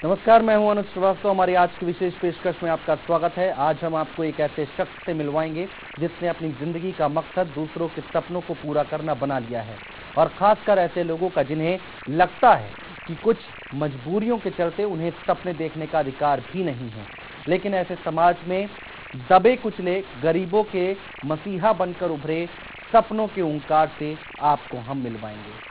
नमस्कार, मैं हूं अनुज श्रीवास्तव। हमारी आज की विशेष पेशकश में आपका स्वागत है। आज हम आपको एक ऐसे शख्स से मिलवाएंगे जिसने अपनी जिंदगी का मकसद दूसरों के सपनों को पूरा करना बना लिया है, और खासकर ऐसे लोगों का जिन्हें लगता है कि कुछ मजबूरियों के चलते उन्हें सपने देखने का अधिकार भी नहीं है, लेकिन ऐसे समाज में दबे कुचले गरीबों के मसीहा बनकर उभरे सपनों के ओंकार से आपको हम मिलवाएंगे।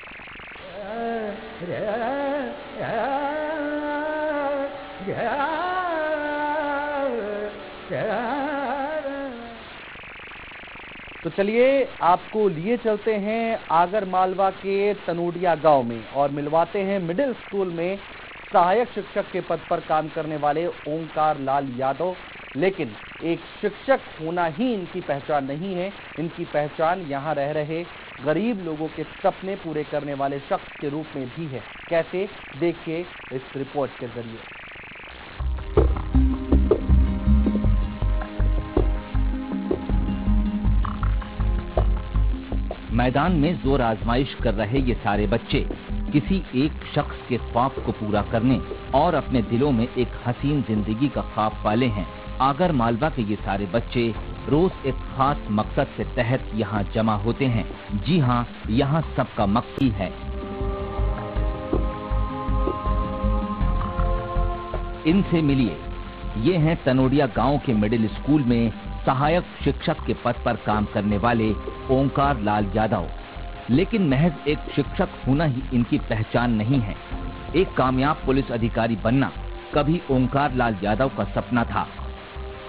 तो चलिए आपको लिए चलते हैं आगर मालवा के तनोडिया गांव में और मिलवाते हैं मिडिल स्कूल में सहायक शिक्षक के पद पर काम करने वाले ओंकार लाल यादव। लेकिन एक शिक्षक होना ही इनकी पहचान नहीं है, इनकी पहचान यहाँ रह रहे गरीब लोगों के सपने पूरे करने वाले शख्स के रूप में भी है। कैसे, देखिए इस रिपोर्ट के जरिए। मैदान में जोर आजमाइश कर रहे ये सारे बच्चे किसी एक शख्स के ख्वाब को पूरा करने और अपने दिलों में एक हसीन जिंदगी का ख्वाब पाले हैं। आगर मालवा के ये सारे बच्चे रोज एक खास मकसद के तहत यहाँ जमा होते हैं। जी हाँ, यहाँ सबका मकसद है। इनसे मिलिए, ये हैं तनोडिया गांव के मिडिल स्कूल में सहायक शिक्षक के पद पर काम करने वाले ओंकार लाल यादव। लेकिन महज एक शिक्षक होना ही इनकी पहचान नहीं है। एक कामयाब पुलिस अधिकारी बनना कभी ओंकार लाल यादव का सपना था,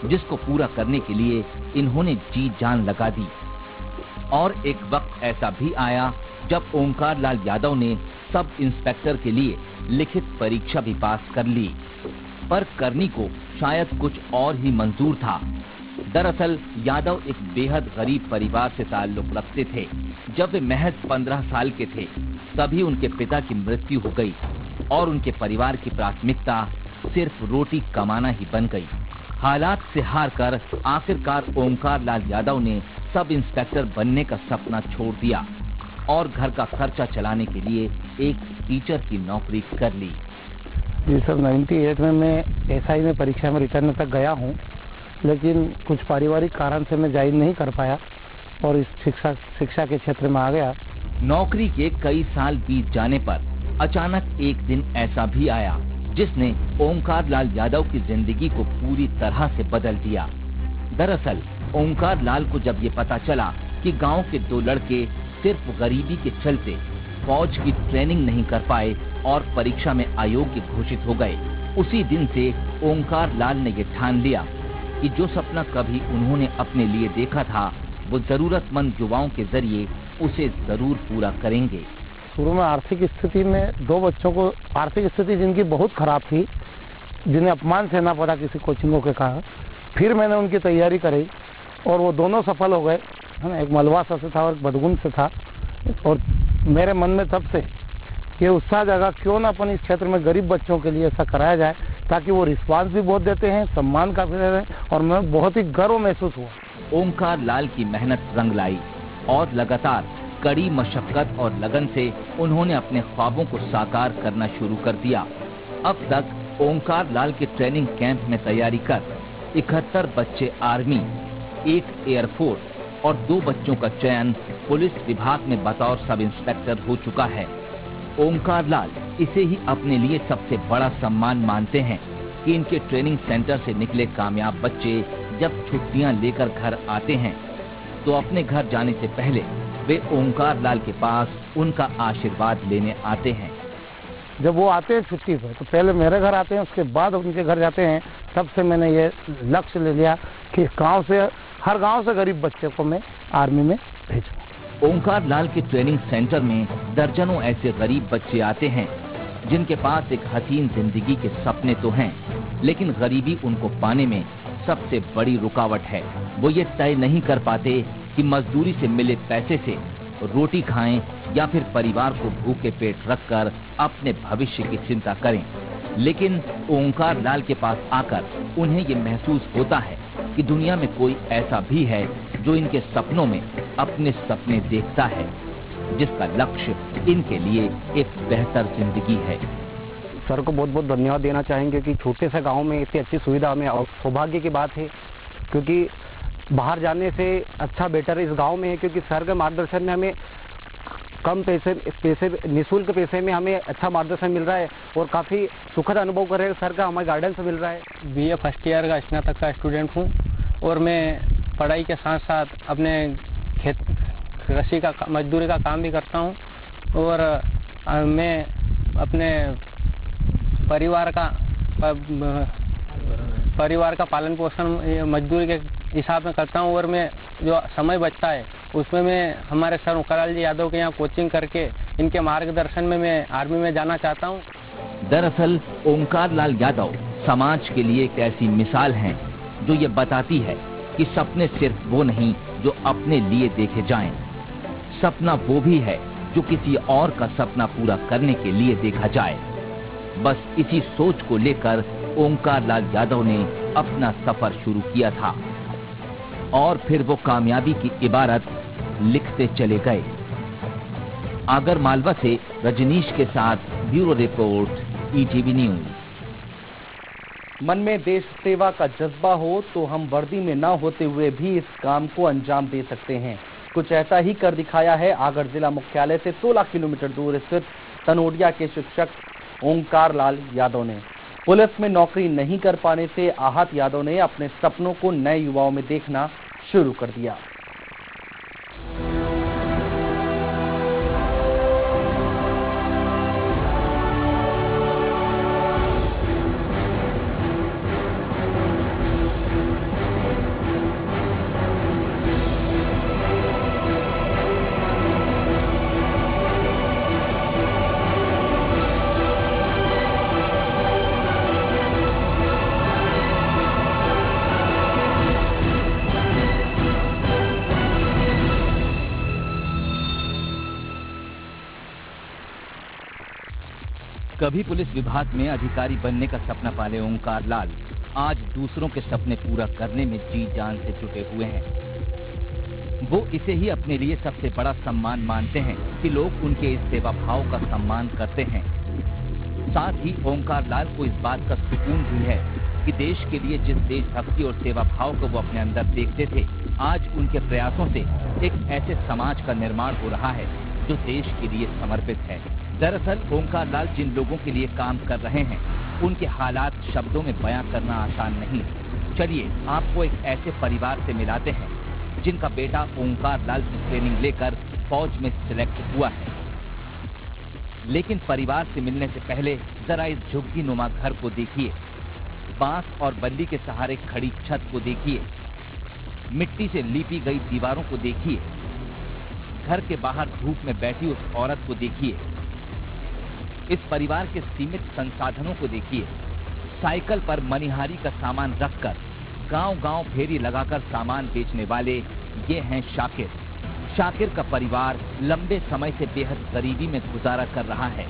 जिसको पूरा करने के लिए इन्होंने जी जान लगा दी। और एक वक्त ऐसा भी आया जब ओंकार लाल यादव ने सब इंस्पेक्टर के लिए लिखित परीक्षा भी पास कर ली, पर करनी को शायद कुछ और ही मंजूर था। दरअसल यादव एक बेहद गरीब परिवार से ताल्लुक रखते थे। जब वे महज 15 साल के थे तभी उनके पिता की मृत्यु हो गई और उनके परिवार की प्राथमिकता सिर्फ रोटी कमाना ही बन गई। हालात से हार कर आखिरकार ओंकार लाल यादव ने सब इंस्पेक्टर बनने का सपना छोड़ दिया और घर का खर्चा चलाने के लिए एक टीचर की नौकरी कर ली। जी सर, 98 में मैं SI में परीक्षा में रिटर्न तक गया हूँ, लेकिन कुछ पारिवारिक कारण से मैं ज्वाइन नहीं कर पाया और इस शिक्षा के क्षेत्र में आ गया। नौकरी के कई साल बीत जाने पर अचानक एक दिन ऐसा भी आया जिसने ओंकार लाल यादव की जिंदगी को पूरी तरह से बदल दिया। दरअसल ओंकार लाल को जब ये पता चला कि गांव के 2 लड़के सिर्फ गरीबी के चलते फौज की ट्रेनिंग नहीं कर पाए और परीक्षा में अयोग्य घोषित हो गए, उसी दिन से ओंकार लाल ने ये ठान लिया कि जो सपना कभी उन्होंने अपने लिए देखा था वो जरूरतमंद युवाओं के जरिए उसे जरूर पूरा करेंगे। शुरू में आर्थिक स्थिति में 2 बच्चों को आर्थिक स्थिति जिनकी बहुत खराब थी, जिन्हें अपमान सहना पड़ा किसी कोचिंगों के कारण, फिर मैंने उनकी तैयारी करी और वो दोनों सफल हो गए, है ना। एक मलवासा से था और एक बदगुन से था। और मेरे मन में तब से ये उत्साह जगा, क्यों ना अपन इस क्षेत्र में गरीब बच्चों के लिए ऐसा कराया जाए ताकि वो रिस्पांस भी बहुत देते हैं, सम्मान काफी देते हैं, और मैं बहुत ही गर्व महसूस हुआ। ओंकार लाल की मेहनत रंग लाई और लगातार कड़ी मशक्कत और लगन से उन्होंने अपने ख्वाबों को साकार करना शुरू कर दिया। अब तक ओंकार लाल के ट्रेनिंग कैंप में तैयारी कर 71 बच्चे आर्मी, 1 एयरफोर्स और 2 बच्चों का चयन पुलिस विभाग में बतौर सब इंस्पेक्टर हो चुका है। ओंकार लाल इसे ही अपने लिए सबसे बड़ा सम्मान मानते हैं कि इनके ट्रेनिंग सेंटर से निकले कामयाब बच्चे जब छुट्टियां लेकर घर आते हैं तो अपने घर जाने से पहले वे ओंकार लाल के पास उनका आशीर्वाद लेने आते हैं। जब वो आते हैं छुट्टी पर तो पहले मेरे घर आते हैं, उसके बाद उनके घर जाते हैं। तब से मैंने ये लक्ष्य ले लिया कि हर गांव से गरीब बच्चे को मैं आर्मी में भेजूं। ओंकार लाल के ट्रेनिंग सेंटर में दर्जनों ऐसे गरीब बच्चे आते हैं जिनके पास एक हसीन जिंदगी के सपने तो हैं, लेकिन गरीबी उनको पाने में सबसे बड़ी रुकावट है। वो ये तय नहीं कर पाते कि मजदूरी से मिले पैसे से रोटी खाएं या फिर परिवार को भूखे पेट रखकर अपने भविष्य की चिंता करें। लेकिन ओंकार लाल के पास आकर उन्हें ये महसूस होता है कि दुनिया में कोई ऐसा भी है जो इनके सपनों में अपने सपने देखता है, जिसका लक्ष्य इनके लिए एक बेहतर जिंदगी है। सर को बहुत बहुत धन्यवाद देना चाहेंगे कि छोटे से गांव में इतनी अच्छी सुविधा हमें, और सौभाग्य की बात है क्योंकि बाहर जाने से अच्छा बेटर इस गांव में है, क्योंकि सर के मार्गदर्शन में हमें कम पैसे निःशुल्क पैसे में हमें अच्छा मार्गदर्शन मिल रहा है और काफ़ी सुखद अनुभव कर रहे हैं। सर का हमें गाइडेंस मिल रहा है। बीए फर्स्ट ईयर का स्नातक का स्टूडेंट हूँ और मैं पढ़ाई के साथ साथ अपने खेत कृषि का मजदूरी का काम भी करता हूँ और मैं अपने परिवार का पालन पोषण मजदूरी के हिसाब में करता हूँ और मैं जो समय बचता है उसमें मैं हमारे सर ओंकार जी यादव के यहाँ कोचिंग करके इनके मार्गदर्शन में मैं आर्मी में जाना चाहता हूँ। दरअसल ओंकार लाल यादव समाज के लिए एक ऐसी मिसाल हैं जो ये बताती है कि सपने सिर्फ वो नहीं जो अपने लिए देखे जाएं, सपना वो भी है जो किसी और का सपना पूरा करने के लिए देखा जाए। बस इसी सोच को लेकर ओंकार लाल यादव ने अपना सफर शुरू किया था और फिर वो कामयाबी की इबारत लिखते चले गए। आगर मालवा से रजनीश के साथ ब्यूरो रिपोर्ट ईटीवी न्यूज। मन में देश सेवा का जज्बा हो तो हम वर्दी में न होते हुए भी इस काम को अंजाम दे सकते हैं। कुछ ऐसा ही कर दिखाया है आगर जिला मुख्यालय से 16 किलोमीटर दूर स्थित तनोडिया के शिक्षक ओंकार लाल यादव ने। पुलिस में नौकरी नहीं कर पाने से आहत यादव ने अपने सपनों को नए युवाओं में देखना शुरू कर दिया। कभी पुलिस विभाग में अधिकारी बनने का सपना पाले ओंकार लाल आज दूसरों के सपने पूरा करने में जी जान से जुटे हुए हैं। वो इसे ही अपने लिए सबसे बड़ा सम्मान मानते हैं कि लोग उनके इस सेवा भाव का सम्मान करते हैं। साथ ही ओंकार लाल को इस बात का सुकून भी है कि देश के लिए जिस देशभक्ति और सेवा भाव को वो अपने अंदर देखते थे, आज उनके प्रयासों से एक ऐसे समाज का निर्माण हो रहा है जो देश के लिए समर्पित है। दरअसल ओंकार लाल जिन लोगों के लिए काम कर रहे हैं उनके हालात शब्दों में बयां करना आसान नहीं। चलिए आपको एक ऐसे परिवार से मिलाते हैं जिनका बेटा ओंकार लाल से ट्रेनिंग लेकर फौज में सिलेक्ट हुआ है। लेकिन परिवार से मिलने से पहले जरा इस झुग्गी नुमा घर को देखिए, बांस और बल्ली के सहारे खड़ी छत को देखिए, मिट्टी से लीपी गई दीवारों को देखिए, घर के बाहर धूप में बैठी उस औरत को देखिए, इस परिवार के सीमित संसाधनों को देखिए। साइकिल पर मनिहारी का सामान रखकर गांव-गांव फेरी लगाकर सामान बेचने वाले ये हैं शाकिर। शाकिर का परिवार लंबे समय से बेहद गरीबी में गुजारा कर रहा है,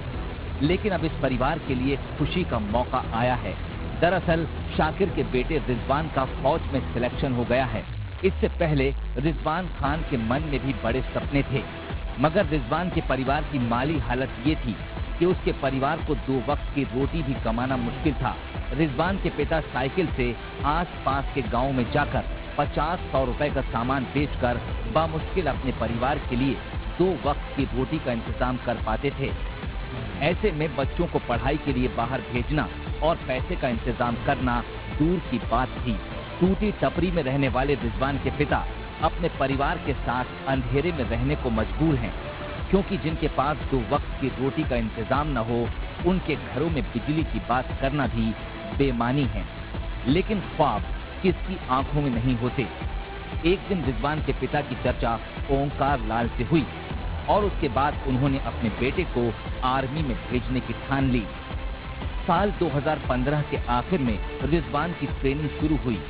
लेकिन अब इस परिवार के लिए खुशी का मौका आया है। दरअसल शाकिर के बेटे रिजवान का फौज में सिलेक्शन हो गया है। इससे पहले रिजवान खान के मन में भी बड़े सपने थे, मगर रिजवान के परिवार की माली हालत ये थी कि उसके परिवार को 2 वक्त की रोटी भी कमाना मुश्किल था। रिजवान के पिता साइकिल से आस-पास के गांव में जाकर 50-100 रुपए का सामान बेचकर बामुश्किल अपने परिवार के लिए 2 वक्त की रोटी का इंतजाम कर पाते थे। ऐसे में बच्चों को पढ़ाई के लिए बाहर भेजना और पैसे का इंतजाम करना दूर की बात थी। टूटी टपरी में रहने वाले रिजवान के पिता अपने परिवार के साथ अंधेरे में रहने को मजबूर हैं, क्योंकि जिनके पास 2 वक्त की रोटी का इंतजाम न हो उनके घरों में बिजली की बात करना भी बेमानी है। लेकिन ख्वाब किसकी आंखों में नहीं होते। एक दिन रिजवान के पिता की चर्चा ओंकार लाल से हुई और उसके बाद उन्होंने अपने बेटे को आर्मी में भेजने की ठान ली। साल 2015 के आखिर में रिजवान की ट्रेनिंग शुरू हुई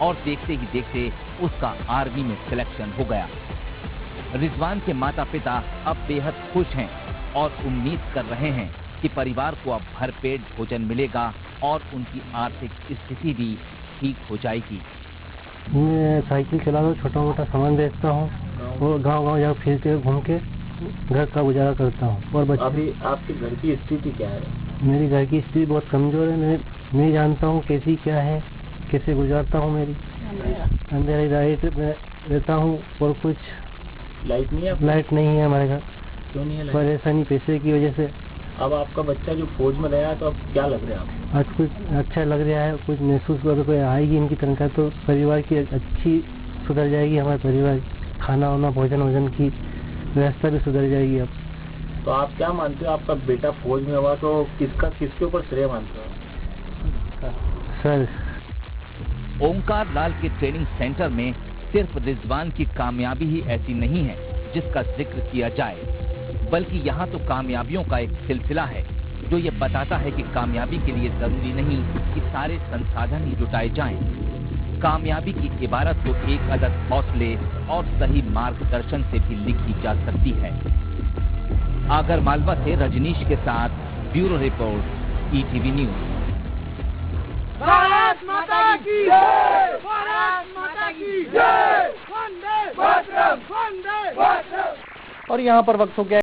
और देखते ही देखते उसका आर्मी में सिलेक्शन हो गया। रिजवान के माता पिता अब बेहद खुश हैं और उम्मीद कर रहे हैं कि परिवार को अब भरपेट भोजन मिलेगा और उनकी आर्थिक स्थिति भी ठीक हो जाएगी। मैं साइकिल चलाता हूँ, छोटा मोटा सामान बेचता हूँ और गांव-गांव यहाँ फिर के घूम के घर का गुजारा करता हूँ। और बच्चे अभी आपके घर की स्थिति क्या है? मेरी घर की स्थिति बहुत कमज़ोर है। मैं नहीं जानता हूँ कैसी क्या है, कैसे गुजारता हूँ। मेरी अंधेरी लाइट में रहता हूँ और कुछ लाइट नहीं है? लाइट नहीं है हमारे घर। क्यों नहीं है लाइट? परेशानी पैसे की वजह से। अब आपका बच्चा जो फौज में गया है तो अब क्या लग रहा है आपको? आज कुछ अच्छा लग रहा है, कुछ महसूस कर कोई आएगी इनकी तनख्वाह तो परिवार की अच्छी सुधर जाएगी। हमारे परिवार खाना वाना भोजन की व्यवस्था भी सुधर जाएगी। अब तो आप क्या मानते हो, आपका बेटा फौज में हुआ तो किसके ऊपर श्रेय मानते हो? सर, ओंकार लाल के ट्रेनिंग सेंटर में सिर्फ रिजवान की कामयाबी ही ऐसी नहीं है जिसका जिक्र किया जाए, बल्कि यहाँ तो कामयाबियों का एक सिलसिला है जो ये बताता है कि कामयाबी के लिए जरूरी नहीं कि सारे संसाधन ही जुटाए जाएं। कामयाबी की इबारत तो एक अदद हौसले और सही मार्गदर्शन से भी लिखी जा सकती है। आगर मालवा से रजनीश के साथ bureau report, ETV news. Bharat माता की जय! भारत माता की जय! वंदे मातरम! वंदे मातरम! और यहाँ पर वक्त हो गया